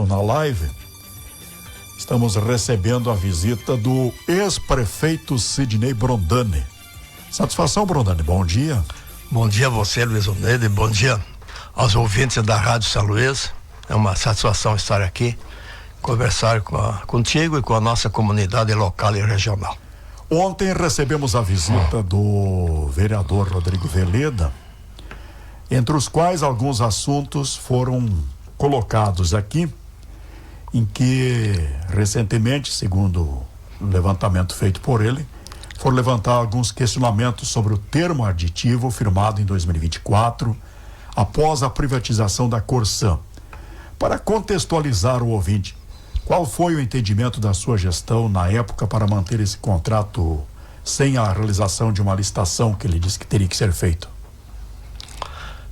estão na live, estamos recebendo a visita do ex-prefeito Sidney Brondani. Satisfação, Brondani, bom dia. Bom dia a você, Luiz Oneide, bom dia aos ouvintes da Rádio São Luís. É uma satisfação estar aqui, conversar contigo e com a nossa comunidade local e regional. Ontem recebemos a visita do vereador Rodrigo Veleda, entre os quais alguns assuntos foram colocados aqui, em que recentemente, segundo o levantamento feito por ele, foram levantar alguns questionamentos sobre o termo aditivo firmado em 2024, após a privatização da Corsan. Para contextualizar o ouvinte, qual foi o entendimento da sua gestão na época para manter esse contrato sem a realização de uma licitação que ele disse que teria que ser feito?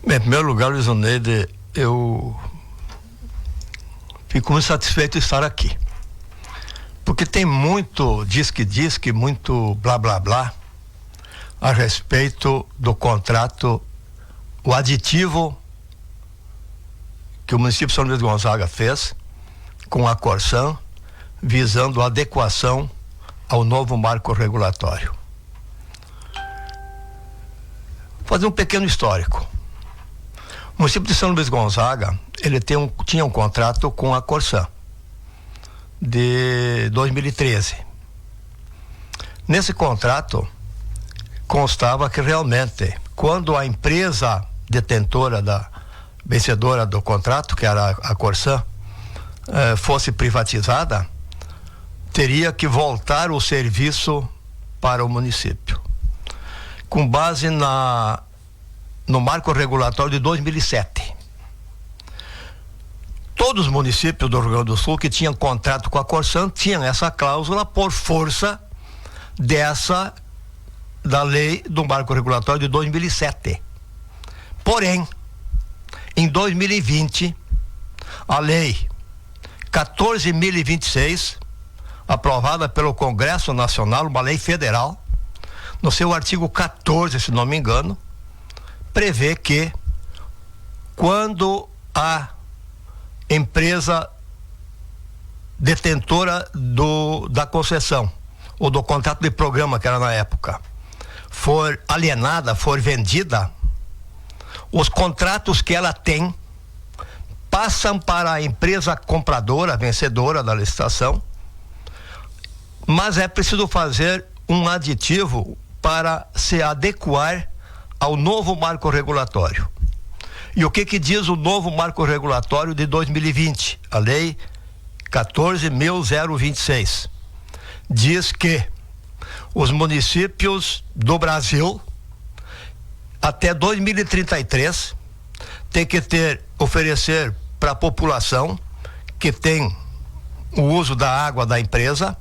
Bem, em primeiro lugar, Luiz Oneide, eu fico muito satisfeito de estar aqui. Porque tem muito diz-que, muito blá blá blá a respeito do contrato, o aditivo que o município de São Luís Gonzaga fez com a Corsan, visando a adequação ao novo marco regulatório. Vou fazer um pequeno histórico. O município de São Luís Gonzaga, ele tinha um contrato com a Corsan de 2013. Nesse contrato constava que realmente, quando a empresa detentora vencedora do contrato, que era a Corsan, fosse privatizada, teria que voltar o serviço para o município, com base no marco regulatório de 2007. Todos os municípios do Rio Grande do Sul que tinham contrato com a Corsan tinham essa cláusula por força da lei do marco regulatório de 2007. Porém, em 2020, a lei 14.026, aprovada pelo Congresso Nacional, uma lei federal, no seu artigo 14, se não me engano, prevê que quando a empresa detentora da concessão ou do contrato de programa, que era na época, for alienada, for vendida, os contratos que ela tem passam para a empresa compradora, vencedora da licitação, mas é preciso fazer um aditivo para se adequar ao novo marco regulatório. E o que diz o novo marco regulatório de 2020? A lei 14.026 diz que os municípios do Brasil até 2033 tem que oferecer para a população que tem o uso da água da empresa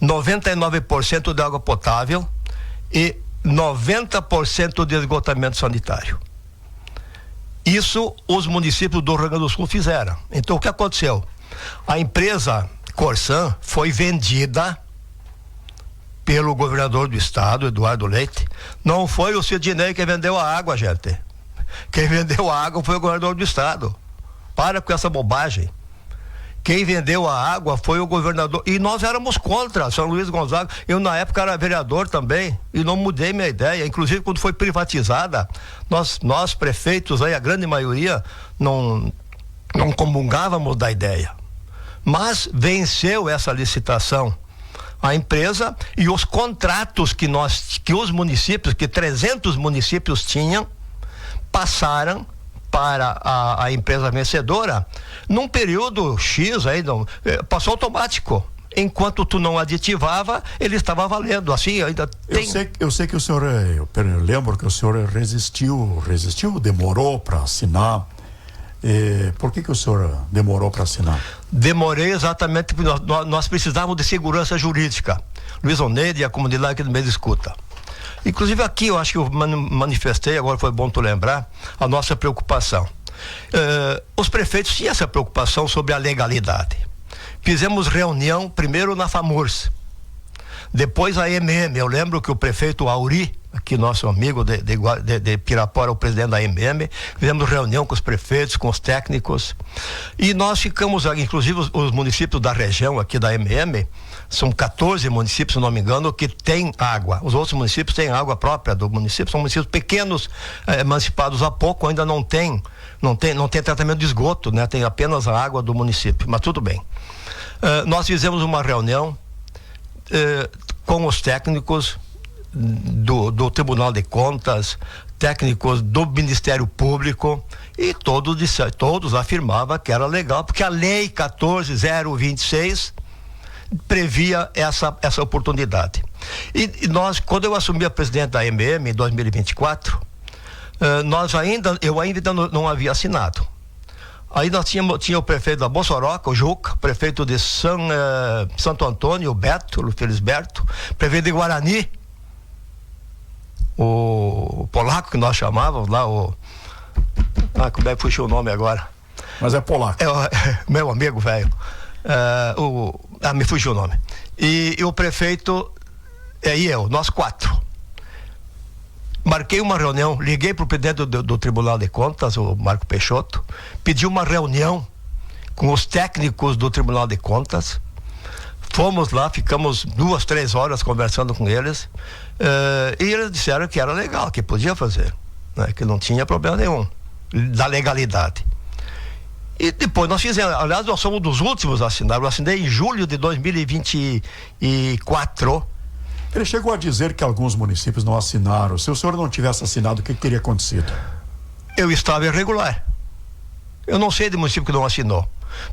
99% de água potável e 90% de esgotamento sanitário. Isso os municípios do Rio Grande do Sul fizeram. Então o que aconteceu? A empresa Corsan foi vendida pelo governador do estado, Eduardo Leite. Não foi o Sidney que vendeu a água, gente. Quem vendeu a água foi o governador do estado. Para com essa bobagem. Quem vendeu a água foi o governador. E nós éramos contra São Luís Gonzaga. Eu, na época, era vereador também. E não mudei minha ideia. Inclusive, quando foi privatizada, nós prefeitos, aí, a grande maioria, não comungávamos da ideia. Mas venceu essa licitação a empresa, e os contratos que os municípios, que 300 municípios tinham, passaram para a empresa vencedora num período X aí, passou automático. Enquanto tu não aditivava, ele estava valendo. Assim, ainda tem... Eu sei que o senhor, eu lembro que o senhor resistiu, demorou para assinar. Por que o senhor demorou para assinar? Demorei exatamente porque nós precisávamos de segurança jurídica. Luiz Oneide e a comunidade que no meio escuta. Inclusive aqui eu acho que eu manifestei, agora foi bom tu lembrar, a nossa preocupação. Os prefeitos tinham essa preocupação sobre a legalidade. Fizemos reunião primeiro na FAMURS, depois a MM. Eu lembro que o prefeito Auri, aqui nosso amigo de Pirapora, o presidente da MM, fizemos reunião com os prefeitos, com os técnicos, e nós ficamos, inclusive os municípios da região aqui da MM, são 14 municípios, se não me engano, que têm água. Os outros municípios têm água própria do município, são municípios pequenos, emancipados há pouco, ainda não tem tratamento de esgoto, né? Tem apenas a água do município, mas tudo bem. Nós fizemos uma reunião com os técnicos do Tribunal de Contas, técnicos do Ministério Público, e todos afirmavam que era legal, porque a lei 14.026 previa essa oportunidade. E nós, quando eu assumi a presidente da MM em 2024, eu ainda não havia assinado. Aí nós tinha o prefeito da Bossoroca, o Juca, prefeito de Santo Antônio, o Beto, o Felisberto, prefeito de Guarani, o polaco que nós chamávamos lá, como é que fugiu o nome agora? Mas é polaco. Meu amigo velho. Me fugiu o nome. E o prefeito e eu, nós 4. Marquei uma reunião, liguei para o presidente do Tribunal de Contas, o Marco Peixoto, pedi uma reunião com os técnicos do Tribunal de Contas. Fomos lá, ficamos 2, 3 horas conversando com eles, e eles disseram que era legal, que podia fazer, né, que não tinha problema nenhum da legalidade. E depois nós fizemos, aliás, nós somos dos últimos a assinar. Eu assinei em julho de 2024. Ele chegou a dizer que alguns municípios não assinaram. Se o senhor não tivesse assinado, o que teria acontecido? Eu estava irregular. Eu não sei de município que não assinou.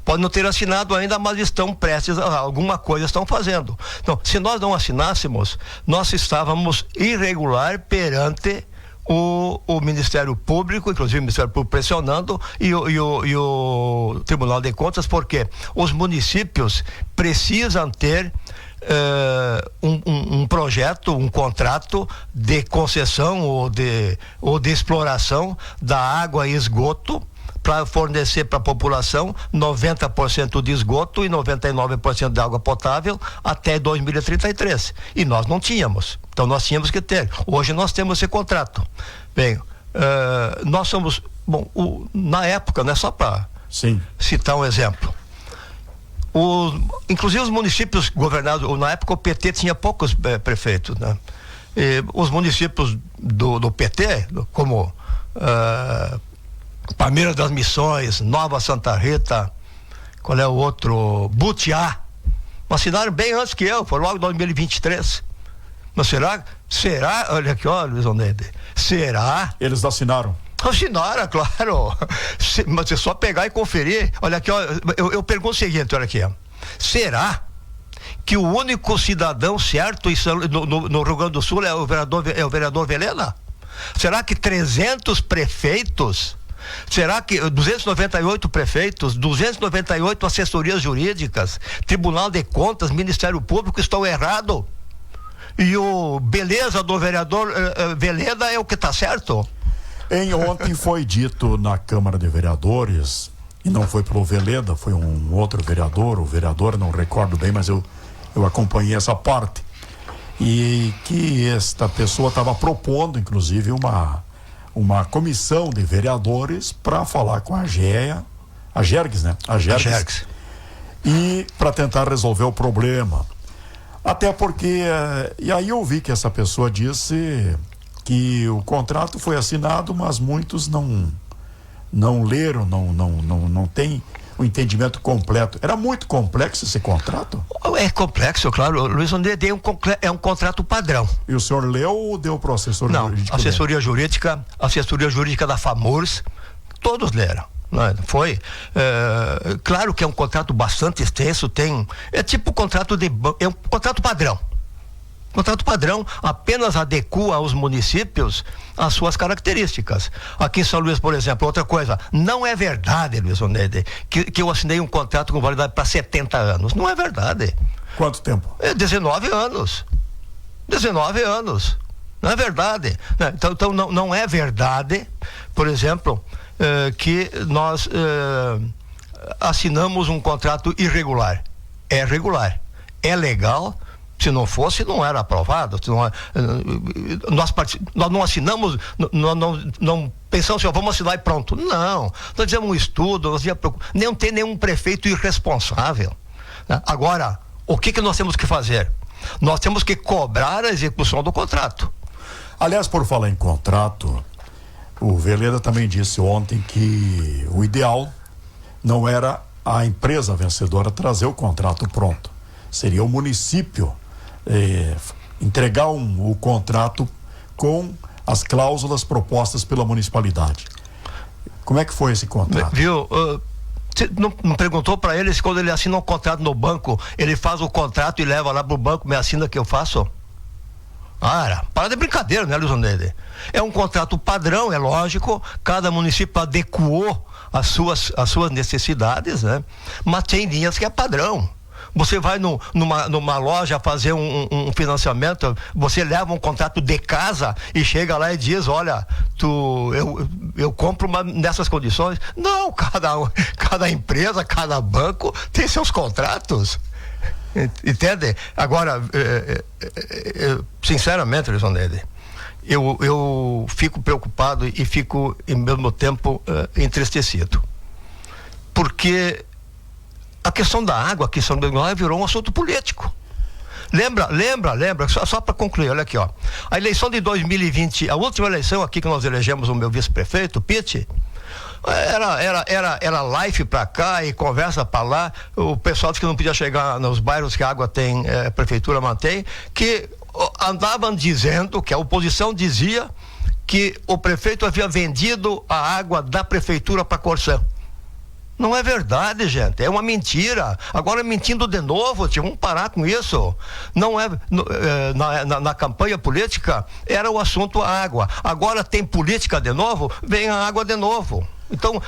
Pode não ter assinado ainda, mas estão prestes a alguma coisa estão fazendo. Então, se nós não assinássemos, nós estávamos irregular perante o Ministério Público, inclusive o Ministério Público pressionando, e o Tribunal de Contas, porque os municípios precisam ter um projeto, um contrato de concessão ou de exploração da água e esgoto para fornecer para a população 90% de esgoto e 99% de água potável até 2033. E nós não tínhamos. Então nós tínhamos que ter. Hoje nós temos esse contrato. Bem, nós somos, na época, né, só para citar um exemplo. Inclusive os municípios governados, na época o PT tinha poucos prefeitos, né? E os municípios do PT, como Palmeiras das Missões, Nova Santa Rita, qual é o outro? Butiá, assinaram bem antes que eu, foi logo em 2023. Mas será, olha aqui, olha, Luiz Oneide, será? Eles assinaram? Assinaram, claro. Mas é só pegar e conferir. Olha aqui, ó, eu pergunto o seguinte, olha aqui, ó. Será que o único cidadão certo no Rio Grande do Sul é o vereador Veleda? Será que 300 prefeitos, será que 298 prefeitos, 298 assessorias jurídicas, Tribunal de Contas, Ministério Público estão errados? E o beleza do vereador Veleda é o que está certo? Ontem foi dito na Câmara de Vereadores, e não foi pelo Veleda, foi um outro vereador, o vereador, não recordo bem, mas eu acompanhei essa parte, e que esta pessoa estava propondo, inclusive, uma comissão de vereadores para falar com a Gerges, né? A Gerges. E para tentar resolver o problema. Até porque, e aí eu vi que essa pessoa disse que o contrato foi assinado, mas muitos não leram, não tem o entendimento completo. Era muito complexo esse contrato? É complexo, claro. Luiz Oneide, é um contrato padrão. E o senhor leu ou deu para o assessor jurídico? Assessoria jurídica da FAMURS, todos leram. Foi, claro que é um contrato bastante extenso, é tipo contrato é um contrato padrão. Contrato padrão apenas adequa aos municípios as suas características. Aqui em São Luís, por exemplo, outra coisa, não é verdade, Luiz Oneide, que eu assinei um contrato com validade para 70 anos. Não é verdade. Quanto tempo? 19 anos. 19 anos. Não é verdade. Então não é verdade, por exemplo, que nós assinamos um contrato irregular. É regular. É legal. Se não fosse, não era aprovado. Nós não assinamos, não pensamos assim, vamos assinar e pronto. Não. Nós fizemos um estudo, não tem nenhum prefeito irresponsável. Né? Agora, o que nós temos que fazer? Nós temos que cobrar a execução do contrato. Aliás, por falar em contrato, o Veleda também disse ontem que o ideal não era a empresa vencedora trazer o contrato pronto. Seria o município entregar o contrato com as cláusulas propostas pela municipalidade. Como é que foi esse contrato? Viu? Você não perguntou para ele se quando ele assina um contrato no banco, ele faz o contrato e leva lá pro banco, me assina que eu faço? Para de brincadeira, né, Luiz André? É um contrato padrão, é lógico, cada município adequou as suas necessidades, né? Mas tem linhas que é padrão. Você vai numa loja fazer um financiamento, você leva um contrato de casa e chega lá e diz, olha, eu compro nessas condições. Não, cada empresa, cada banco tem seus contratos. Entende? Agora, sinceramente, Luiz André, eu fico preocupado e fico, ao mesmo tempo, entristecido. Porque a questão da água aqui em São Bernardo virou um assunto político. Lembra, só para concluir, olha aqui, ó. A eleição de 2020, a última eleição aqui que nós elegemos o meu vice-prefeito, o Pitt, era live para cá e conversa para lá. O pessoal disse que não podia chegar nos bairros que a água tem, a prefeitura mantém, que andavam dizendo, que a oposição dizia que o prefeito havia vendido a água da prefeitura para a Corsã. Não é verdade, gente, é uma mentira. Agora mentindo de novo, vamos parar com isso. Não é na campanha política era o assunto água. Agora tem política de novo, vem a água de novo. Então,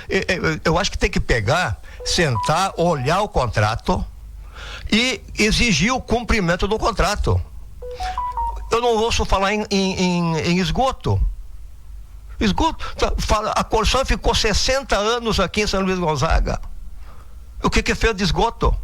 eu acho que tem que pegar, sentar, olhar o contrato e exigir o cumprimento do contrato. Eu não ouço falar em esgoto. A Corsã ficou 60 anos aqui em São Luís Gonzaga. O que fez de esgoto?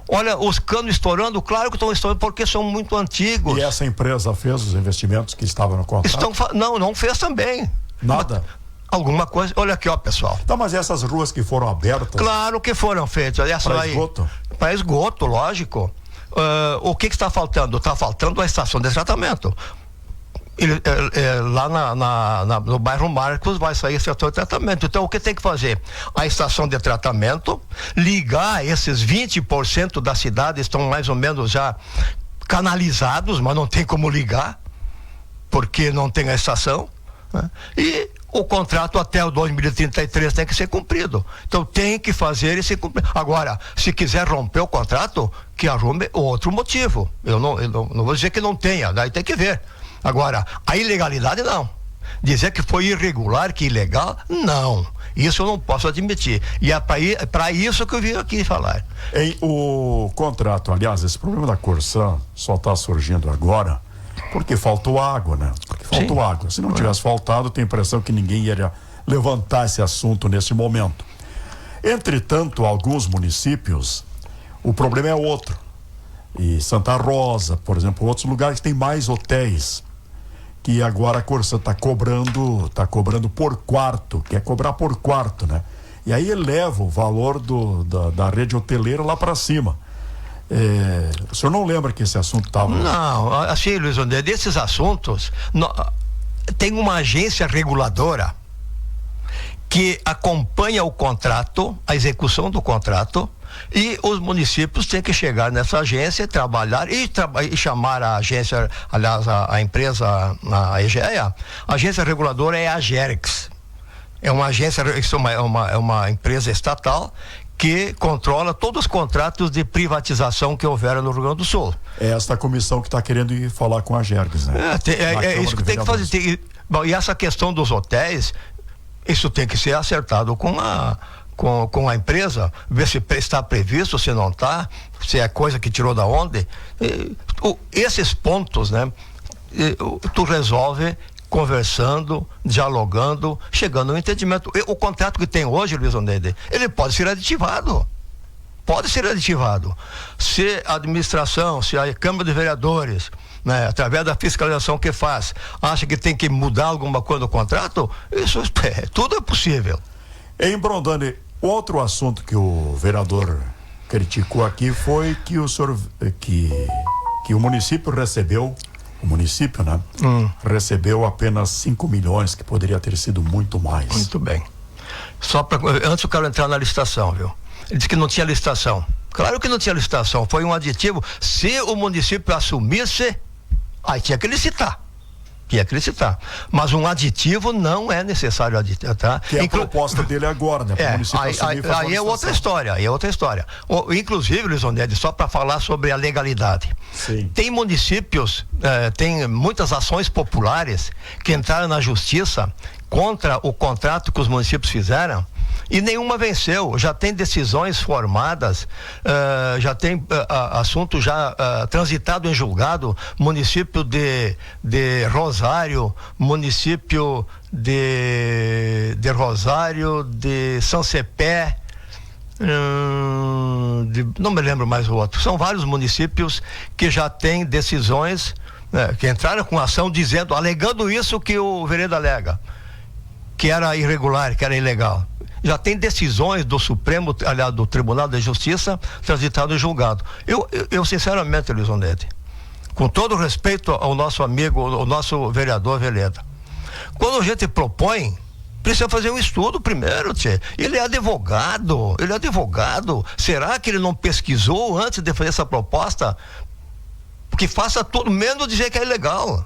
Olha, os canos estourando, claro que estão estourando porque são muito antigos. E essa empresa fez os investimentos que estavam no contrato? Não fez também. Nada? Alguma coisa, olha aqui, ó, pessoal. Então, mas essas ruas que foram abertas? Claro que foram feitas. Para esgoto? Para esgoto, lógico. O que está faltando? Está faltando a estação de tratamento. Lá no bairro Marcos vai sair a estação de tratamento. Então o que tem que fazer? A estação de tratamento, ligar esses 20% da cidade, estão mais ou menos já canalizados, mas não tem como ligar, porque não tem a estação, né? E o contrato até o 2033 tem que ser cumprido. Então tem que fazer esse cumprimento. Agora, se quiser romper o contrato, que arrume outro motivo. Eu não vou dizer que não tenha, daí tem que ver. Agora, a ilegalidade não. Dizer que foi irregular, que ilegal, não. Isso eu não posso admitir. E é para isso que eu vim aqui falar. O contrato, aliás, esse problema da Corsã só está surgindo agora porque faltou água, né? Porque faltou água. Se não tivesse faltado, tenho a impressão que ninguém iria levantar esse assunto nesse momento. Entretanto, alguns municípios, o problema é outro. E Santa Rosa, por exemplo, outros lugares têm mais hotéis, que agora a Corsã está cobrando por quarto, quer cobrar por quarto, né? E aí eleva o valor da rede hoteleira lá para cima. O senhor não lembra que esse assunto estava... Não, assim, Luiz André, desses assuntos, tem uma agência reguladora que acompanha o contrato, a execução do contrato, e os municípios têm que chegar nessa agência, trabalhar e chamar a agência, aliás, a empresa, a EGEA. A agência reguladora é a Agergs. É uma agência, é uma empresa estatal que controla todos os contratos de privatização que houveram no Rio Grande do Sul. É esta comissão que está querendo ir falar com a Agergs, né? É isso que tem que fazer. E essa questão dos hotéis, isso tem que ser acertado com a empresa, ver se está previsto, se não está, se é coisa que tirou da onde. Esses pontos, né? Tu resolve conversando, dialogando, chegando a um entendimento. O contrato que tem hoje, Luiz André, ele pode ser aditivado. pode ser aditivado. Se a administração, se a Câmara de Vereadores, né, através da fiscalização que faz, acha que tem que mudar alguma coisa no contrato, isso tudo é possível. Em Brondani, outro assunto que o vereador criticou aqui foi que o município recebeu, né? Recebeu apenas 5 milhões, que poderia ter sido muito mais. Muito bem. Antes eu quero entrar na licitação, viu? Ele disse que não tinha licitação. Claro que não tinha licitação, foi um aditivo. Se o município assumisse, aí tinha que licitar. Mas um aditivo não é necessário aditar, tá? Que é a proposta dele agora, né? Aí é outra história. Inclusive, Luiz Onede, só para falar sobre a legalidade. Sim. Tem municípios, tem muitas ações populares que entraram na justiça contra o contrato que os municípios fizeram e nenhuma venceu. Já tem decisões formadas, já tem assunto já transitado em julgado. Município de Rosário, município de Rosário, de São Cepé, não me lembro mais o outro. São vários municípios que já têm decisões, que entraram com ação alegando isso que o vereador alega, que era irregular, que era ilegal. Já tem decisões do Supremo, aliás, do Tribunal de Justiça, transitado em julgado. Eu sinceramente, Luiz Onede, com todo respeito ao nosso amigo, ao nosso vereador Veleda, quando a gente propõe, precisa fazer um estudo primeiro, tchê. Ele é advogado. Será que ele não pesquisou antes de fazer essa proposta? Que faça tudo, menos dizer que é ilegal.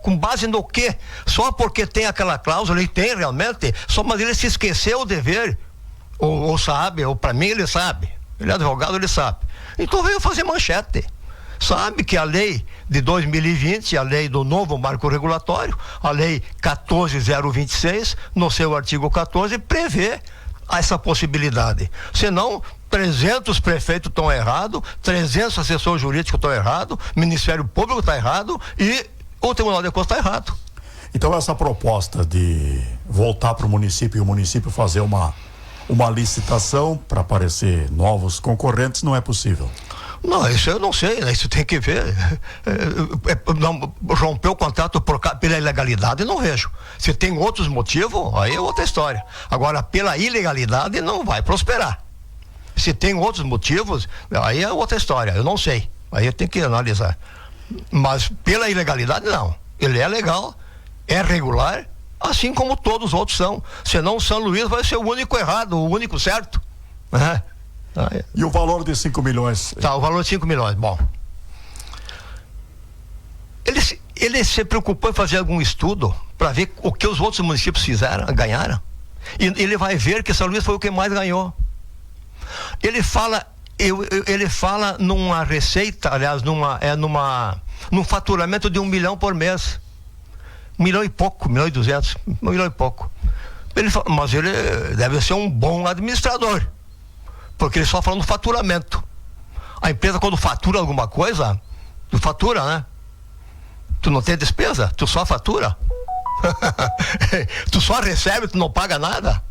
Com base no quê? Só porque tem aquela cláusula, ele tem realmente, só mas ele se esqueceu de ver, ou sabe, ou para mim ele sabe, ele é advogado, ele sabe. Então veio fazer manchete. Sabe que a lei de 2020, a lei do novo marco regulatório, a lei 14.026, no seu artigo 14, prevê essa possibilidade. Senão, 300 prefeitos estão errados, 300 assessores jurídicos estão errados, Ministério Público está errado e o Tribunal de Contas está errado. Então essa proposta de voltar para o município e o município fazer uma licitação para aparecer novos concorrentes não é possível? Não, isso eu não sei, né? Isso tem que ver. Romper o contrato pela ilegalidade, não vejo. Se tem outros motivos, aí é outra história. Agora, pela ilegalidade, não vai prosperar. Se tem outros motivos, aí é outra história. Eu não sei. Aí tem que analisar. Mas pela ilegalidade, não. Ele é legal, é regular, assim como todos os outros são. Senão São Luís vai ser o único errado, o único certo. E o valor de 5 milhões? Tá, o valor de 5 milhões. Bom, ele se preocupou em fazer algum estudo para ver o que os outros municípios ganharam. E ele vai ver que São Luís foi o que mais ganhou. Ele fala numa receita, aliás, num faturamento de 1 milhão por mês. 1 milhão e pouco, 1 milhão e 200, 1 milhão e pouco. Mas ele deve ser um bom administrador, porque ele só fala no faturamento. A empresa, quando fatura alguma coisa, tu fatura, né? Tu não tem despesa, tu só fatura. Tu só recebe, tu não paga nada.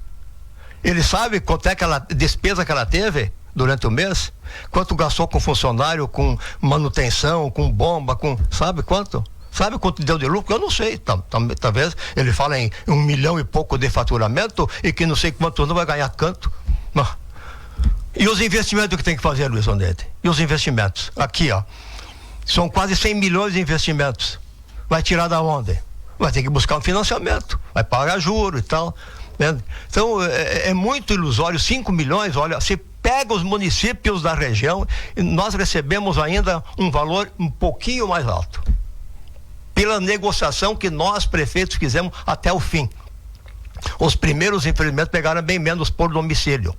Ele sabe quanto é aquela despesa que ela teve durante o mês, quanto gastou com funcionário, com manutenção, com bomba, sabe quanto? Sabe quanto deu de lucro? Eu não sei. Talvez ele fala em 1 milhão e pouco de faturamento e que não sei quanto não vai ganhar canto. E os investimentos que tem que fazer, Luiz Onede? E os investimentos? Aqui, ó. São quase 100 milhões de investimentos. Vai tirar da onde? Vai ter que buscar um financiamento. Vai pagar juros e tal. Então, é muito ilusório. 5 milhões, olha, se pega os municípios da região, e nós recebemos ainda um valor um pouquinho mais alto. Pela negociação que nós, prefeitos, fizemos até o fim. Os primeiros, infelizmente, pegaram bem menos por domicílio.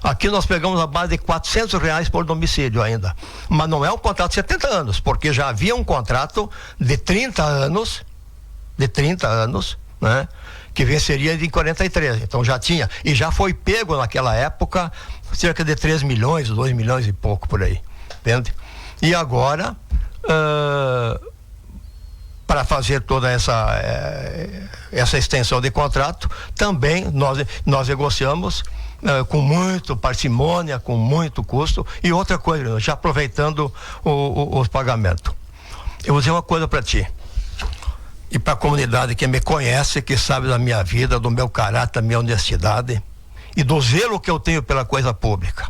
Aqui nós pegamos a base de R$400 por domicílio ainda. Mas não é um contrato de 70 anos, porque já havia um contrato de 30 anos, né? Que venceria em 43. Então já tinha, e já foi pego naquela época cerca de 3 milhões, 2 milhões e pouco por aí, entende? E agora, para fazer toda essa extensão de contrato, também nós negociamos com muito parcimônia, com muito custo. E outra coisa, já aproveitando os pagamentos, eu vou dizer uma coisa para ti e para a comunidade que me conhece, que sabe da minha vida, do meu caráter, da minha honestidade e do zelo que eu tenho pela coisa pública.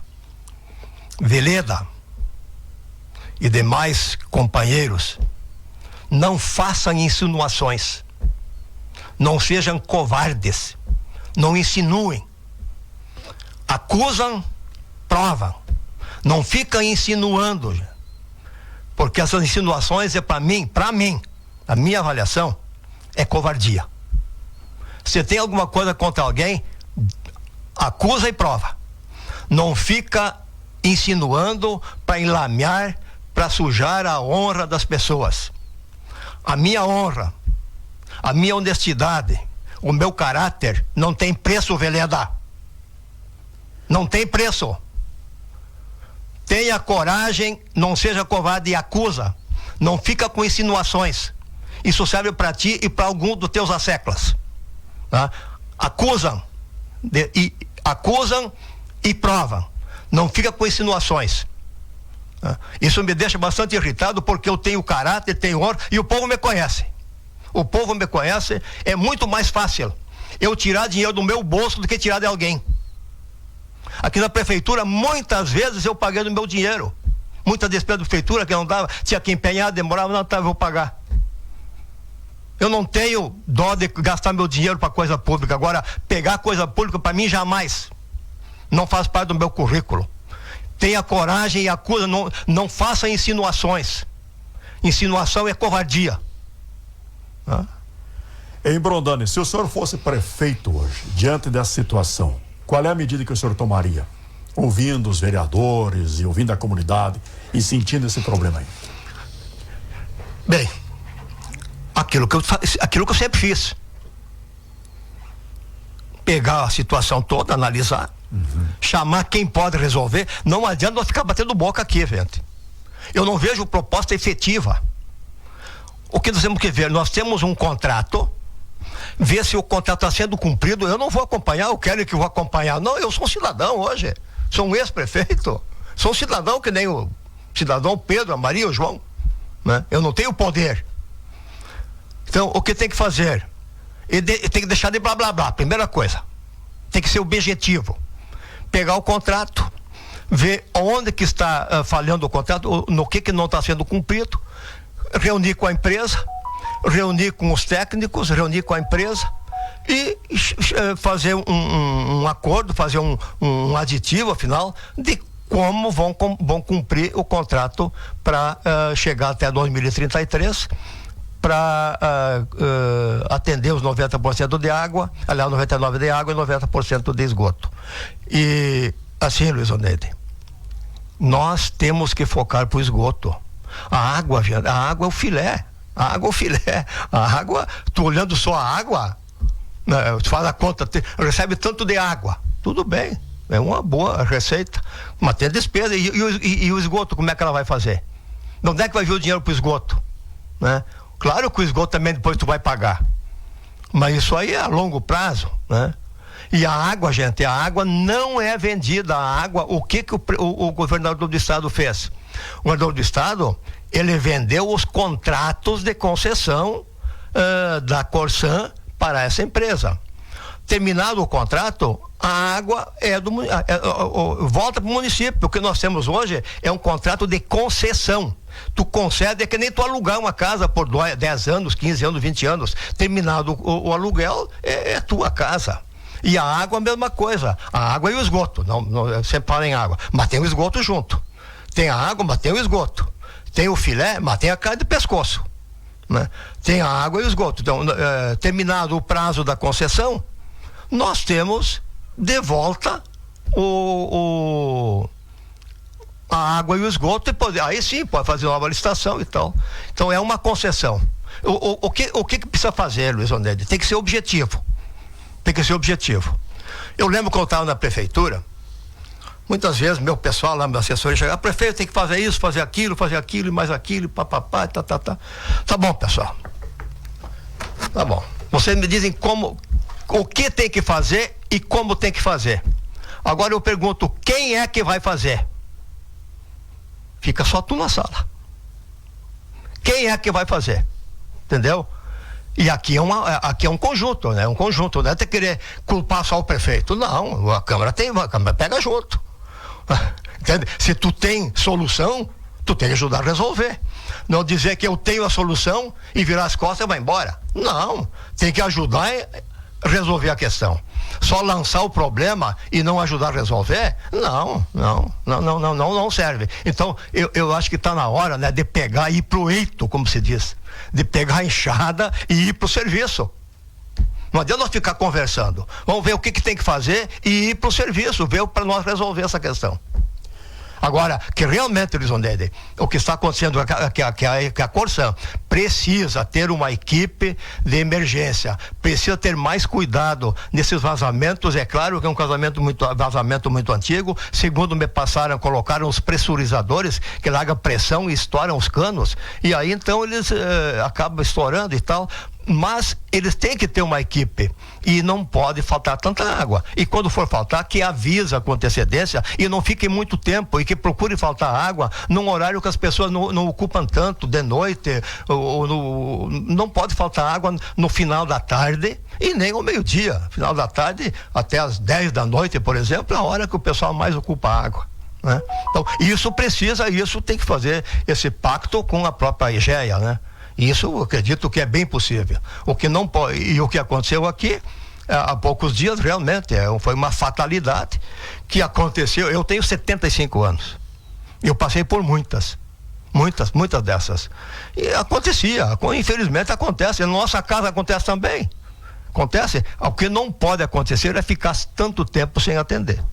Veleda e demais companheiros, não façam insinuações, não sejam covardes, não insinuem, acusam, provam, não ficam insinuando, porque essas insinuações para mim, a minha avaliação é covardia. Se tem alguma coisa contra alguém, acusa e prova, não fica insinuando para enlamear, para sujar a honra das pessoas. A minha honra, a minha honestidade, o meu caráter não tem preço, Veleda. Não tem preço. Tenha coragem, não seja covarde e acusa. Não fica com insinuações. Isso serve para ti e para algum dos teus asseclas. Tá? Acusam e provam. Não fica com insinuações. Isso me deixa bastante irritado, porque eu tenho caráter, tenho honra e o povo me conhece. O povo me conhece. É muito mais fácil eu tirar dinheiro do meu bolso do que tirar de alguém. Aqui na prefeitura, muitas vezes eu paguei do meu dinheiro. Muita despesa da prefeitura que não dava, tinha que empenhar, demorava, não, tá, eu vou pagar. Eu não tenho dó de gastar meu dinheiro para coisa pública. Agora, pegar coisa pública para mim jamais. Não faz parte do meu currículo. Tenha coragem e acusa, não faça insinuações. Insinuação é covardia. Em Brondani, se o senhor fosse prefeito hoje, diante dessa situação, qual é a medida que o senhor tomaria? Ouvindo os vereadores e ouvindo a comunidade e sentindo esse problema aí. Bem, aquilo que eu sempre fiz. Pegar a situação toda, analisar, chamar quem pode resolver. Não adianta nós ficar batendo boca aqui, gente. Eu não vejo proposta efetiva. O que nós temos que ver? Nós temos um contrato, ver se o contrato está sendo cumprido. Eu não vou acompanhar, eu quero que eu vou acompanhar. Não, eu sou um cidadão hoje. Sou um ex-prefeito. Sou um cidadão que nem o cidadão Pedro, a Maria, o João. Né? Eu não tenho poder. Então, o que tem que fazer? Tem que deixar de blá blá blá. Primeira coisa, tem que ser objetivo. Pegar o contrato, ver onde que está falhando o contrato, no que não está sendo cumprido, reunir com a empresa, reunir com os técnicos, reunir com a empresa e fazer um acordo, fazer um aditivo, afinal, de como vão cumprir o contrato para chegar até 2033, para atender os 90% de água, aliás, 99% de água e 90% de esgoto. E assim, Luiz Oneide, nós temos que focar para o esgoto. A água é o filé. A água é o filé. A água, tu olhando só a água, tu faz a conta, recebe tanto de água. Tudo bem, é uma boa receita, mas tem despesa. E o esgoto, como é que ela vai fazer? De onde é que vai vir o dinheiro para o esgoto? Né? Claro que o esgoto também depois tu vai pagar, mas isso aí é a longo prazo, né? E a água, gente, a água não é vendida. A água, o que o governador do estado fez? O governador do estado, ele vendeu os contratos de concessão da Corsan para essa empresa. Terminado o contrato, a água volta para o município. O que nós temos hoje é um contrato de concessão. Tu concede, é que nem tu alugar uma casa por 10 anos, 15 anos, 20 anos. Terminado o aluguel, é tua casa. E a água, a mesma coisa. A água e o esgoto. Não sempre fala em água, mas tem o esgoto junto. Tem a água, mas tem o esgoto. Tem o filé, mas tem a carne de pescoço. Né? Tem a água e o esgoto. Então, terminado o prazo da concessão, nós temos de volta a água e o esgoto, e aí sim pode fazer uma licitação e tal. Então é uma concessão. O que precisa fazer, Luiz Oneide? Tem que ser objetivo. Tem que ser objetivo. Eu lembro quando eu estava na prefeitura, muitas vezes meu pessoal lá, meu assessor, chegava: prefeito, tem que fazer isso, fazer aquilo e mais aquilo, papapá, tá. Tá bom, pessoal. Tá bom. Vocês me dizem o que tem que fazer e como tem que fazer. Agora eu pergunto, quem é que vai fazer? Fica só tu na sala. Quem é que vai fazer? Entendeu? E aqui é um conjunto, né? Um conjunto, não é ter querer culpar só o prefeito. Não, a Câmara pega junto. Entende? Se tu tem solução, tu tem que ajudar a resolver. Não dizer que eu tenho a solução e virar as costas e vai embora. Não, tem que ajudar a resolver a questão. Só lançar o problema e não ajudar a resolver, não serve. Então, eu acho que está na hora, né, de pegar e ir pro eito, como se diz, de pegar a enxada e ir pro serviço. Não adianta nós ficar conversando. Vamos ver o que tem que fazer e ir pro serviço, ver para nós resolver essa questão. Agora, que realmente, Elisonede, o que está acontecendo é que a Corsan precisa ter uma equipe de emergência, precisa ter mais cuidado nesses vazamentos. É claro que é um vazamento muito antigo. Segundo me passaram, colocaram os pressurizadores que largam pressão e estouram os canos, e aí então eles acabam estourando e tal. Mas eles têm que ter uma equipe e não pode faltar tanta água. E quando for faltar, que avisa com antecedência e não fique muito tempo, e que procure faltar água num horário que as pessoas não ocupam tanto, de noite, não pode faltar água no final da tarde e nem ao meio-dia. Final da tarde até as 10 da noite, por exemplo, é a hora que o pessoal mais ocupa água, né? Então, isso tem que fazer esse pacto com a própria EGEA, né? Isso eu acredito que é bem possível. O que não pode, e o que aconteceu aqui há poucos dias, realmente foi uma fatalidade que aconteceu. Eu tenho 75 anos. Eu passei por muitas dessas. E acontecia, infelizmente acontece. Na nossa casa acontece também. Acontece. O que não pode acontecer é ficar tanto tempo sem atender.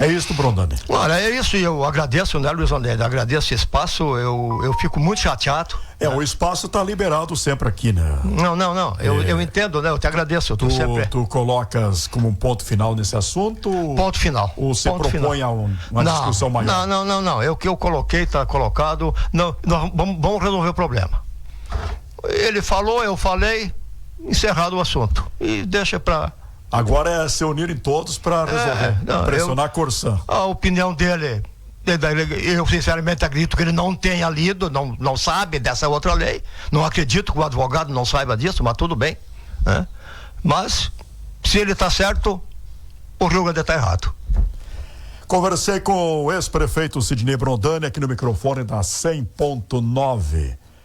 É isso, Brondani. Olha, é isso, e eu agradeço, né, Luiz André? Agradeço esse espaço, eu fico muito chateado. Né? O espaço está liberado sempre aqui, né? Não, eu entendo, né? Eu te agradeço, Tu colocas como um ponto final nesse assunto? Ponto final. Ou você propõe uma discussão maior? Não, o que eu coloquei está colocado, vamos resolver o problema. Ele falou, eu falei, encerrado o assunto, e deixa para... Agora é se unirem todos para resolver, pressionar a Corsan. A opinião dele, eu sinceramente acredito que ele não tenha lido, não sabe dessa outra lei. Não acredito que o advogado não saiba disso, mas tudo bem, né? Mas, se ele está certo, o Rio Grande está errado. Conversei com o ex-prefeito Sidney Brondani aqui no microfone da 100.9.